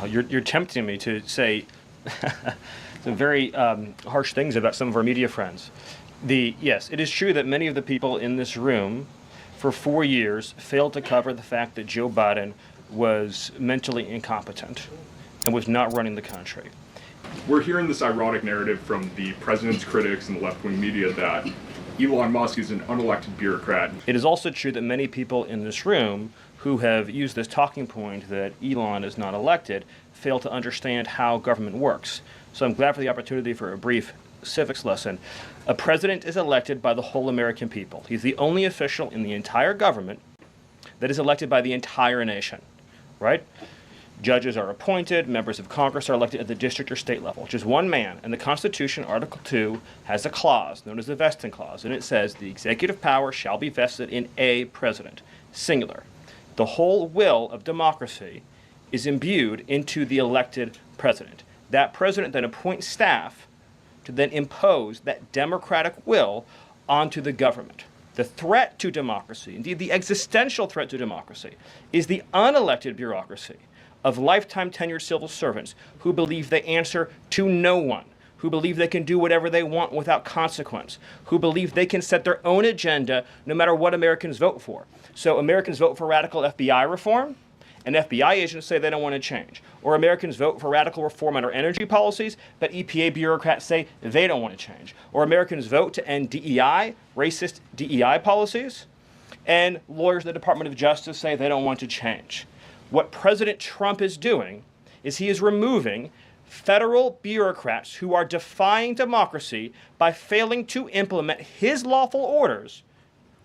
You're tempting me to say some very harsh things about some of our media friends. Yes, it is true that many of the people in this room for 4 years failed to cover the fact that Joe Biden was mentally incompetent and was not running the country. We're hearing this ironic narrative from the president's critics and the left-wing media that Elon Musk is an unelected bureaucrat. It is also true that many people in this room who have used this talking point that Elon is not elected fail to understand how government works. So I'm glad for the opportunity for a brief civics lesson. A president is elected by the whole American people. He's the only official in the entire government that is elected by the entire nation, right? Judges are appointed, members of Congress are elected at the district or state level, just one man. And the Constitution, Article 2, has a clause known as the vesting clause, and it says the executive power shall be vested in a president, singular. The whole will of democracy is imbued into the elected president. That president then appoints staff to then impose that democratic will onto the government. The threat to democracy, indeed the existential threat to democracy, is the unelected bureaucracy of lifetime tenured civil servants who believe they answer to no one, who believe they can do whatever they want without consequence, who believe they can set their own agenda no matter what Americans vote for. So Americans vote for radical FBI reform, and FBI agents say they don't want to change. Or Americans vote for radical reform on our energy policies, but EPA bureaucrats say they don't want to change. Or Americans vote to end DEI, racist DEI policies, and lawyers in the Department of Justice say they don't want to change. What President Trump is doing is he is removing federal bureaucrats who are defying democracy by failing to implement his lawful orders,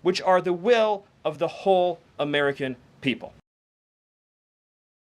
which are the will of the whole American people.